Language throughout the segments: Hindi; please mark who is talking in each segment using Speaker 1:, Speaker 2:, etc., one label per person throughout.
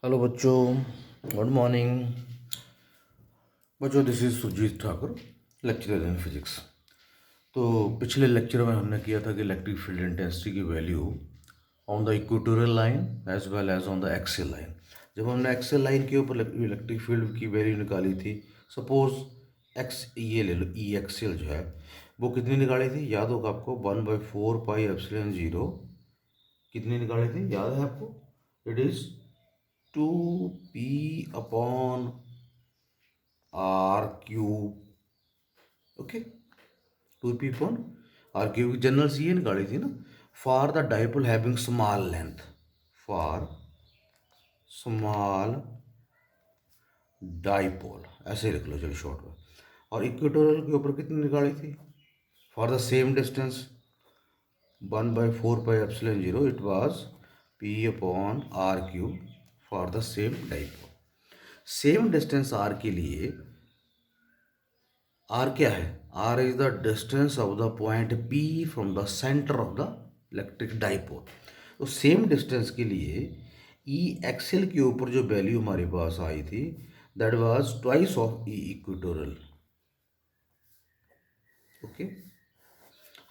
Speaker 1: हेलो बच्चों, गुड मॉर्निंग। बच्चों, this is Surjeet Thakur, lecturer in physics. तो पिछले लेक्चर में हमने किया था कि इलेक्ट्रिक फील्ड इंटेंसिटी की value on the equatorial line as well as on the axial line. जब हमने एक्सियल लाइन के ऊपर इलेक्ट्रिक फील्ड की वैल्यू निकाली थी, सपोज एक्स ये ले लो, ई एक्सियल जो है वो कितनी निकाली थी, याद होगा आपको, 1/4πε0। कितनी निकाली थी, याद है आपको? It is 2p/r³। Okay, 2p/r³ general सी ये निकाली थी ना, for the dipole having small length, for small dipole, ऐसे लिख लो चलो शॉर्ट में। और इक्वेटोरियल के ऊपर कितनी निकाली थी, for the same distance 1/4πε0, it was p/r³ for the same dipole. Same distance R के लिए आर क्या है, R is the distance of the point P from the centre of the electric dipole. तो सेम डिस्टेंस के लिए ई एक्सेल के ऊपर जो वैल्यू हमारे पास आई थी, that was twice of E equatorial. Okay,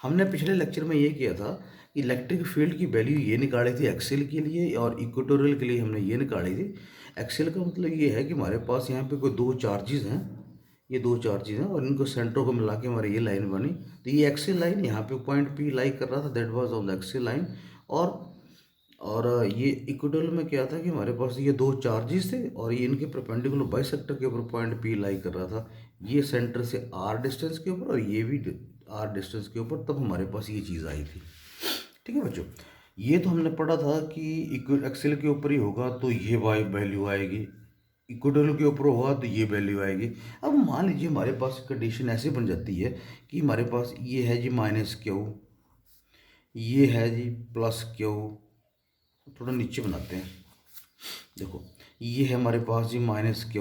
Speaker 1: हमने पिछले लेक्चर में ये किया था कि इलेक्ट्रिक फील्ड की वैल्यू ये निकाली थी एक्सेल के लिए, और इक्वेटोरियल के लिए हमने ये निकाली थी। एक्सेल का मतलब ये है कि हमारे पास यहाँ पे कोई दो चार्जेस हैं, ये दो चार्जेस हैं और इनको सेंटरों को मिला के हमारी ये लाइन बनी। तो ये एक्सेल लाइन यहाँ पे पॉइंट पी लाई कर रहा था, that was on the axial line. और ये इक्वेटोरियल में क्या था कि हमारे पास ये दो चार्जेस थे और ये इनके परपेंडिकुलर बाइसेक्टर के ऊपर पॉइंट पी लाई कर रहा था, ये सेंटर से आर डिस्टेंस के ऊपर और ये भी आर डिस्टेंस के ऊपर, तब हमारे पास ये चीज़ आई थी। ठीक है बच्चों, ये तो हमने पढ़ा था कि एक्सेल के ऊपर ही होगा तो ये वाई वैल्यू आएगी, इक्वेटोरियल के ऊपर होगा तो ये वैल्यू आएगी। अब मान लीजिए हमारे पास कंडीशन ऐसी बन जाती है कि हमारे पास ये है जी -Q, ये है जी +Q। थोड़ा नीचे बनाते हैं, देखो ये है हमारे पास जी -Q।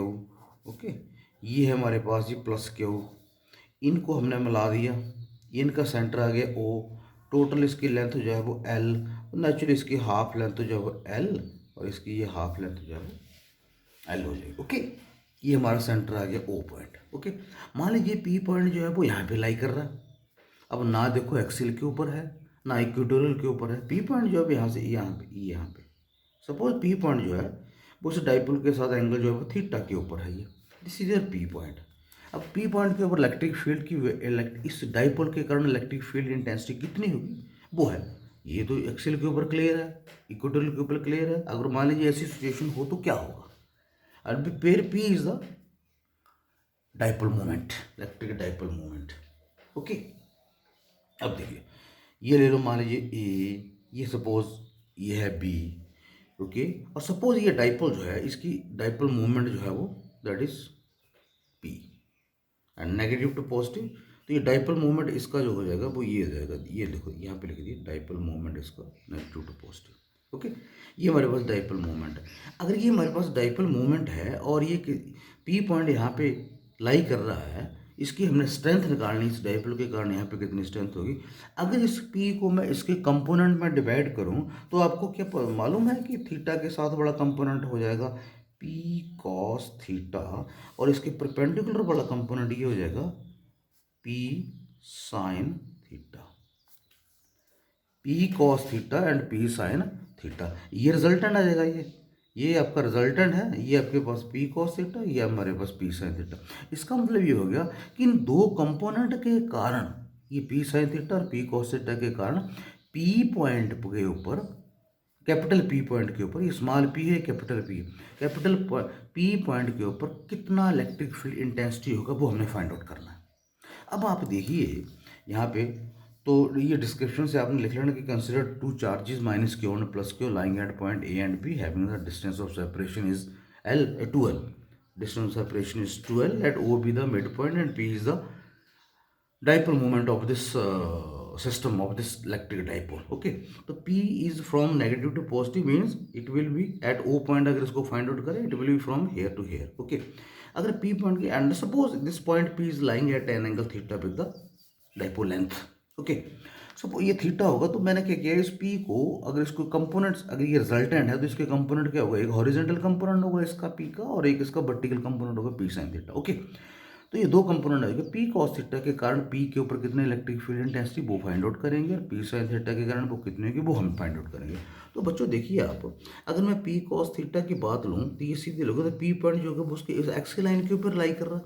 Speaker 1: ओके, ये है हमारे पास जी +Q। इनको हमने मिला दिया, इनका सेंटर आ गया O। टोटल इसकी लेंथ जो है वो L, नेचुरली इसकी हाफ लेंथ जो है वो L, और इसकी ये हाफ लेंथ जो है वो L हो जाएगी। ओके, ये हमारा सेंटर आ गया O पॉइंट। ओके, मान लीजिए P पॉइंट जो है वो यहाँ पे लाई कर रहा है। अब ना देखो एक्सिल के ऊपर है ना इक्वेटोरियल के ऊपर है, P पॉइंट जो है यहाँ से यहाँ पे सपोज P पॉइंट जो है वो उस डाइपोल के साथ एंगल जो है वो थीटा के ऊपर है, ये this is your P point. अब P पॉइंट के ऊपर इलेक्ट्रिक फील्ड की इस डाइपोल के कारण इलेक्ट्रिक फील्ड इंटेंसिटी कितनी होगी, वो है, ये तो एक्सिल के ऊपर क्लियर है, इक्वेटोरियल के ऊपर क्लियर है। अगर मान लीजिए ऐसी सिचुएशन हो तो क्या होगा, और pair P is the dipole moment, electric dipole moment. Okay, अब देखिए ये ले लो, मान लीजिए ए, ये सपोज ये है बी। ओके, और सपोज ये डाइपोल जो है इसकी डाइपोल मूवमेंट जो है वो that is P, and negative to positive, तो ये डाइपोल मूवमेंट इसका जो हो जाएगा वो ये हो जाएगा, ये देखो यहाँ पे लिख दिए डाइपोल मूवमेंट इसका नेगेटिव टू पॉजिटिव। ओके, ये हमारे पास डाइपोल मूवमेंट है। अगर ये हमारे पास डाइपोल मूवमेंट है और ये पी पॉइंट यहाँ पे लाई कर रहा है, इसकी हमने स्ट्रेंथ निकालनी, इस डाइपोल के कारण यहाँ पे कितनी स्ट्रेंथ होगी। अगर इस पी को मैं इसके कंपोनेंट में डिवाइड करूँ तो आपको क्या मालूम है कि थीटा के साथ बड़ा कंपोनेंट हो जाएगा पी कॉस थीटा, और इसके परपेंडिकुलर वाला कंपोनेंट ये हो जाएगा P sine theta, P cos theta and P sine theta, ये रिजल्टेंट आ जाएगा। ये आपका रिजल्टेंट है, ये आपके पास पी कॉस थीटा, ये हमारे पास पी साइन थीटा। इसका मतलब ये हो गया कि इन दो कंपोनेंट के कारण, ये पी साइन थीटा और पी कॉस थीटा के कारण पी पॉइंट के ऊपर, कैपिटल पी पॉइंट के ऊपर, ये स्मॉल पी है capital P, capital P point के ऊपर कितना इलेक्ट्रिक फील्ड इंटेंसिटी होगा वो हमने फाइंड आउट करना है। अब आप देखिए यहाँ पे, तो ये डिस्क्रिप्शन से आपने लिख लेना कि consider two charges -Q and +Q lying at point A and B having the distance of separation is L 2L. Distance of separation is 2L. Let O be the midpoint and P is the dipole moment of this system of this electric dipole. Okay, तो P is from negative to positive means it will be at O point, अगर इसको find out करें it will be from here to here. Okay, अगर P point की, and suppose this point P is lying at an angle theta with the dipole length. Okay, सो ये थीटा होगा, तो मैंने क्या किया, इस पी को अगर इसको कंपोनेंट्स, अगर ये रिजल्टेंट है तो इसके कंपोनेंट क्या होगा, एक हॉरिजेंटल कंपोनेंट होगा इसका पी का और एक इसका वर्टिकल कंपोनेंट होगा पी साइन थीटा। ओके, तो ये दो कंपोनेंट आएंगे, पी कॉस थीटा के कारण पी के ऊपर कितने इलेक्ट्रिक फील्ड इंटेंसिटी वो फाइंड आउट करेंगे, और पी साइन थीटा के कारण वो कितने होगी वो हम फाइंड आउट करेंगे। तो बच्चों देखिए आप, अगर मैं पी कॉस थीटा की बात लूँ तो ये सीधे लोगे, तो पी पॉइंट जो होगा वो उसके इस एक्स लाइन के ऊपर लाई कर रहा है।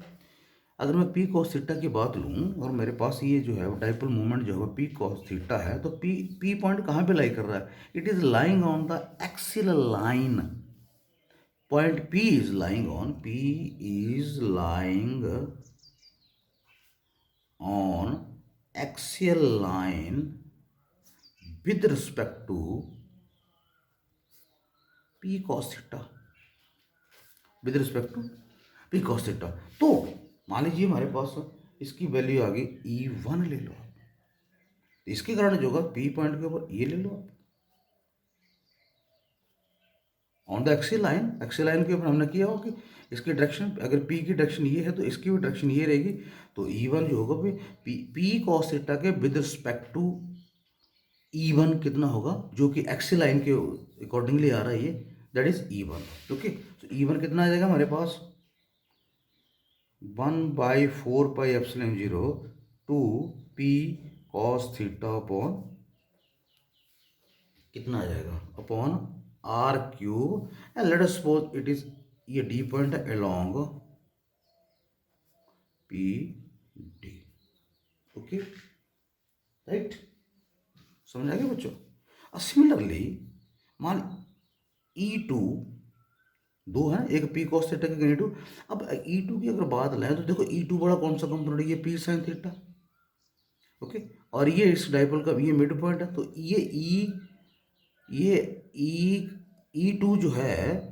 Speaker 1: अगर मैं पी कॉस थीटा की बात लूँ और मेरे पास ये जो है डाइपोल मोमेंट जो है पी कॉस थीटा है, तो पी पॉइंट कहाँ पे लाई कर रहा है, it is lying on the axial line. Point P is lying on axial line with respect to P cos theta, with respect to P cos theta। तो मान लीजिए हमारे पास इसकी वैल्यू आ गई E1 ले लो आप, तो इसके कारण जो होगा P पॉइंट के ऊपर ये ले लो आप, ऑन द एक्सियल लाइन के ऊपर हमने किया हो कि इसकी डायरेक्शन, अगर पी की डायरेक्शन ये है तो इसकी भी डायरेक्शन ये रहेगी, तो E1 जो होगा पी कॉस थीटा के विद रिस्पेक्ट टू E1 कितना होगा, जो कि एक्सियल लाइन के अकॉर्डिंगली आ रहा है ये, दैट इज E1। ओके, तो E1 कितना आ जाएगा हमारे पास 1/4πε0 two P cos theta upon कितना आ जाएगा upon R cube, and let us suppose it is, ये डी पॉइंट है along P D. Okay right, समझ आ गया बच्चों। सिमिलरली मान E2 दो है, एक पी कॉस थीटा के E2। अब E2 की अगर बात लें तो देखो E2 बड़ा कौन सा कंपोनेंट है, ये पी साइन थीटा। ओके, और ये इस डाइपोल का ये मिड पॉइंट है, तो ये E2 जो है,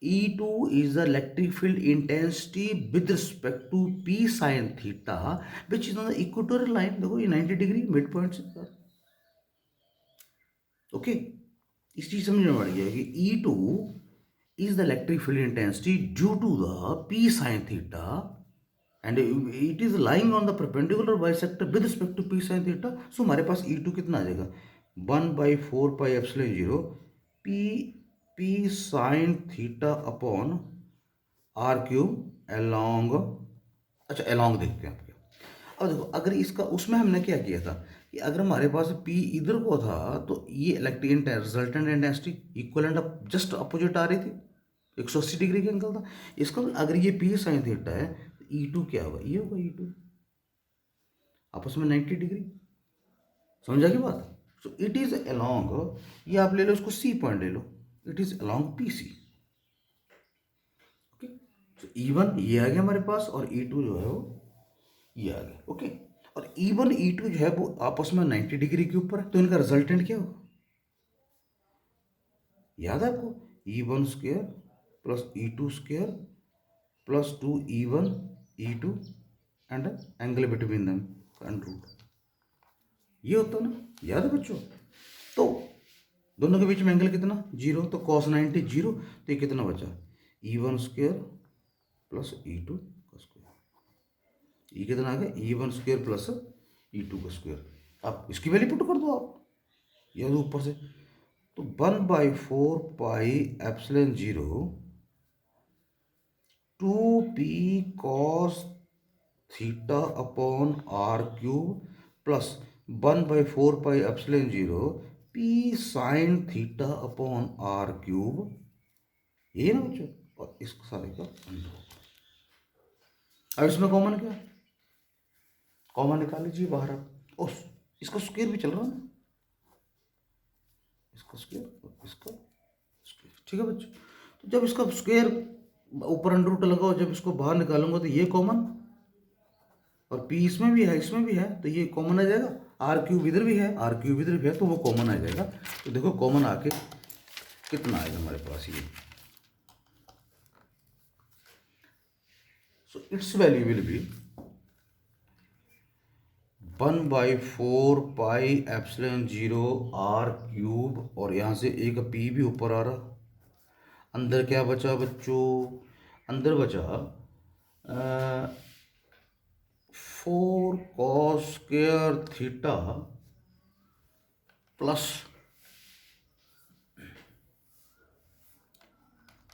Speaker 1: E2 is the electric field intensity with respect to P sin theta which is on the equatorial line। देखो ये 90 डिग्री मिड पॉइंट से। ओके, इस चीज समझ में आ गया कि E2 is the electric field intensity due to the P sin theta and it is lying on the perpendicular bisector with respect to P sin theta। सो हमारे पास E2 कितना आ जाएगा 1/4πε0 P P sin theta upon R cube along. अच्छा एलोंग देखते हैं आप क्या। अब देखो अगर इसका उसमें हमने क्या किया था कि अगर हमारे पास पी इधर को था तो ये electric resultant intensity equal and just opposite आ रही थी, 180 डिग्री का एंगल था इसका। अगर ये पी साइन थीटा है तो E2 क्या होगा, ये होगा E2 आपस में 90 डिग्री। समझा की बात। सो इट इज अलोंग, ये आप ले लो इसको सी पॉइंट ले लो, it is along P C. Okay, तो E1 ये आ गया हमारे पास और E2 जो है वो ये आ गया। ओके, और E1 E2 जो है वो आपस में 90 डिग्री के ऊपर है, तो इनका रिजल्टेंट क्या होगा, याद है आपको, E1 square plus E2 square plus 2E1 E2 and angle between them under root, ये होता है ना, याद है बच्चों। तो दोनों के बीच में एंगल कितना 0, तो cos 90 0, तो ये कितना बचा E1 स्क्वायर प्लस E2 का स्क्वायर, ये कितना आ गया E1 स्क्वायर प्लस E2 का स्क्वायर। आप इसकी वैल्यू पुट कर दो आप, याद ऊपर से, तो 1/4πε0 2p cos theta upon R cube plus 1/4πε0 p sine theta upon R cube, ये ना बच्चों, और इस सारे का अंडर। अब इसमें कॉमन क्या, कॉमन निकाल लीजिए बाहर आप। ओ इसका स्क्वायर भी चल रहा है ना, इसका स्क्वायर और इसका स्क्वायर, ठीक है बच्चों। तो जब इसका स्क्वायर ऊपर अंडर रूट लगाओ, जब इसको बाहर निकालूंगा तो ये कॉमन, और पी इसमें भी है इसमें भी है, तो ये कॉमन आ जाएगा, आर क्यूब इधर भी है आर क्यूब इधर भी है, तो वो कॉमन आ जाएगा। तो देखो कॉमन आके कितना आएगा हमारे पास ये, so its value will be 1/4πε0 R cube, और यहाँ से एक पी भी ऊपर आ रहा, अंदर क्या बचा बच्चों, अंदर बचा 4 cos square theta plus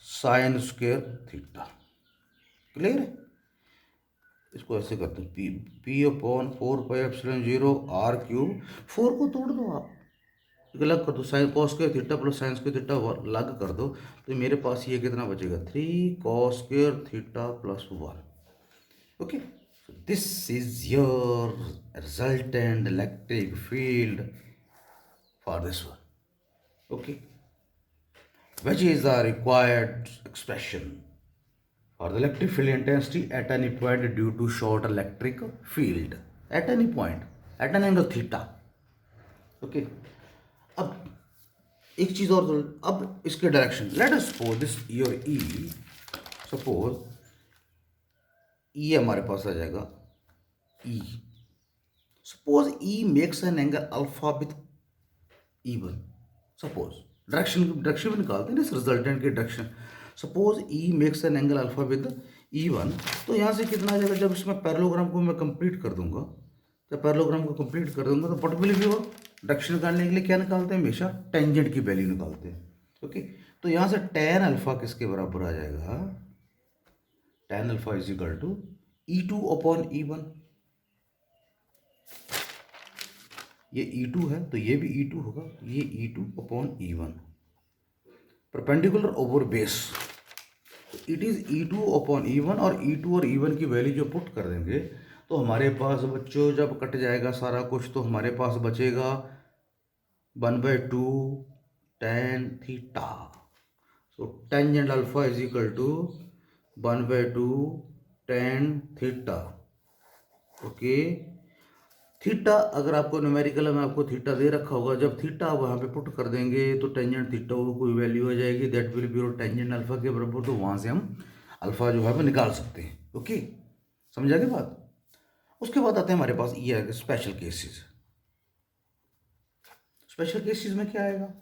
Speaker 1: sine square theta. Clear है? इसको ऐसे करते हैं, P upon 4 pi epsilon 0 R cube. 4 को तोड़ दो आप, अलग कर दो, sine cos square theta plus sine square theta अलग कर दो, तो मेरे पास ये कितना बचेगा, 3 cos square theta plus 1। Okay, this is your resultant electric field for this one. Okay, which is the required expression for the electric field intensity at any point due to short electric field at any point at an angle theta। Okay, अब एक चीज और, अब इसके direction, let us suppose this your E, suppose E हमारे पास आ जाएगा E, suppose E makes an angle alpha with E1। Suppose direction भी निकालते हैं ना इस रिजल्टेंट के direction. Suppose E makes an angle alpha with E1, तो यहाँ से कितना आ जाएगा, जब इसमें पैरेललोग्राम को मैं कंप्लीट कर दूंगा, जब पैरेललोग्राम को कंप्लीट कर दूंगा तो पर्टिकुलरली वो डायरेक्शन निकालने के लिए क्या निकालते हैं, हमेशा टेंजेंट की वैल्यू निकालते हैं। ओके, तो यहाँ से tan अल्फा किसके बराबर आ जाएगा, tan alpha is equal to E2 upon E1। ये E2 है तो ये भी E2 होगा, ये E2 upon E1, perpendicular over base, it is E2 upon E1। और E2 और E1 की वैल्यू जो पुट कर देंगे तो हमारे पास बच्चों जब कट जाएगा सारा कुछ तो हमारे पास बचेगा 1/2 tan theta. So tangent alpha is equal to 1/2 tan theta. Okay, theta अगर आपको न्यूमेरिकल में आपको थीटा दे रखा होगा, जब थीटा आप वहाँ पे पुट कर देंगे तो टेंजेंट थीटा को कोई वैल्यू आ जाएगी, that will be tangent alpha के बराबर, तो वहाँ से हम अल्फा जो है वो निकाल सकते हैं। ओके, समझा के बात? उसके बाद आते हैं हमारे पास ये है स्पेशल केसेस। स्पेशल केसेस में क्या आएगा,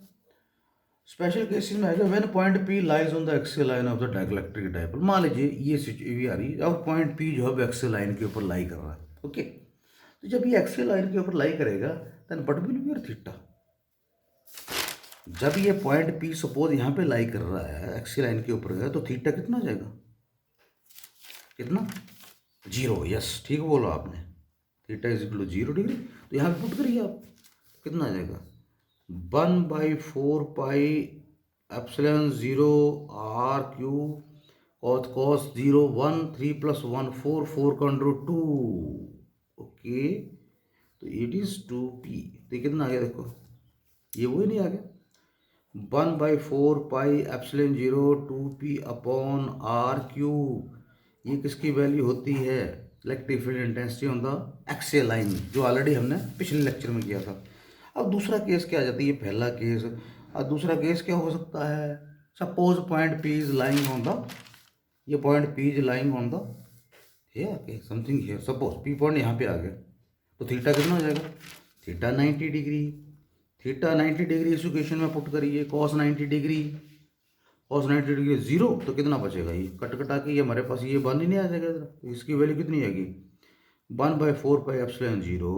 Speaker 1: स्पेशल केसेस में आएगा when point P lies on the axial line of the dielectric dipole. मान लीजिए ये आ रही है और पॉइंट पी जो है एक्सियल लाइन के ऊपर लाई कर रहा है। ओके, तो जब ये एक्सियल लाइन के ऊपर लाई करेगा then what will be your theta. जब ये पॉइंट पी सपोज यहाँ पे लाई कर रहा है, एक्सियल लाइन के ऊपर है, तो थीटा कितना आ जाएगा, कितना, 0। यस, ठीक बोला आपने, theta is equal to 0 degree. तो यहाँ पे पुट करिए आप, कितना आ जाएगा, 1/4 pi epsilon 0 R cube cos 0 1 3 + 1 4 4 का अंडर 2। ओके, तो इट इज 2p। तो कितना आ गया, देखो ये वही नहीं आ गया, 1/4 pi epsilon 0 2p upon R cube. ये किसकी वैल्यू होती है, electric field intensity on the axial line, जो ऑलरेडी हमने पिछले लेक्चर में किया था। अब दूसरा केस क्या आ जाता है, ये पहला केस। अब दूसरा केस क्या हो सकता है, suppose point P is lying on the, ये point P is lying on the here something here, suppose P point यहाँ पे आ गया, तो थीटा कितना हो जाएगा, थीटा 90 डिग्री। थीटा 90 डिग्री इस इक्वेशन में पुट करिए, कॉस 90 डिग्री, कॉस 90 डिग्री 0, तो कितना बचेगा, ये कट कटा के ये हमारे पास ये 1 ही नहीं आ जाएगा इधर, तो इसकी वैल्यू कितनी आएगी, 1/4 pi epsilon 0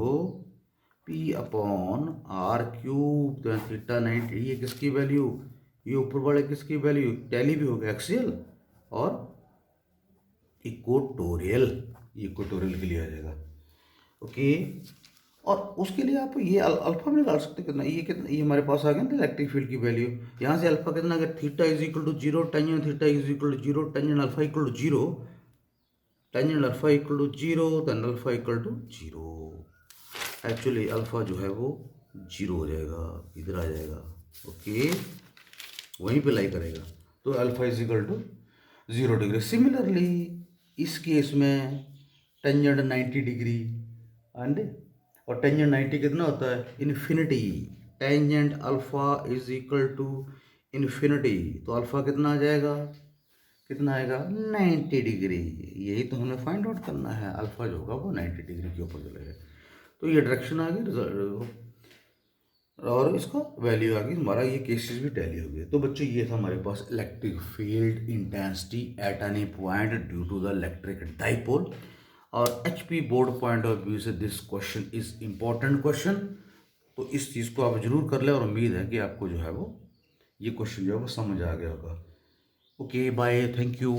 Speaker 1: P upon R cube, तो थीटा 90, ये किसकी वैल्यू, ये ऊपर वाले किसकी वैल्यू, टैली भी हो गया एक्सियल और इक्वेटोरियल, ये इक्वेटोरियल के लिए आ जाएगा। ओके, और उसके लिए आप ये अल्फा में निकाल सकते कितना, ये कितना, ये हमारे पास आ गया ना इलेक्ट्रिक फील्ड की वैल्यू, यहाँ से अल्फा कितना अगर theta is equal to 0 tangent theta is equal to 0 tangent alpha equal to 0, tangent alpha equal to 0 then alpha equal to 0। Actually alpha जो है वो 0 हो जाएगा, इधर आ जाएगा। ओके, वहीं पे लाई करेगा, तो alpha is equal to 0 degree. Similarly इस केस में टेंजेंट 90 डिग्री एंड, और टेंजेंट 90 कितना होता है, infinity, tangent alpha is equal to infinity, तो अल्फा कितना आ जाएगा, कितना आएगा, 90 डिग्री। यही तो हमें फाइंड आउट करना है, अल्फा जो होगा वो 90 डिग्री के ऊपर चलेगा, तो ये डायरेक्शन आ गई रिजल्ट, और इसका वैल्यू आ गई, हमारा ये केसेस भी टैली हो गए। तो बच्चों ये था हमारे पास electric field intensity at any point due to the electric dipole. और HP board point of view से this question is important question, तो इस चीज़ को आप ज़रूर कर लें और उम्मीद है कि आपको जो है वो ये क्वेश्चन जो है वो समझ आ गया होगा। Okay bye, thank you.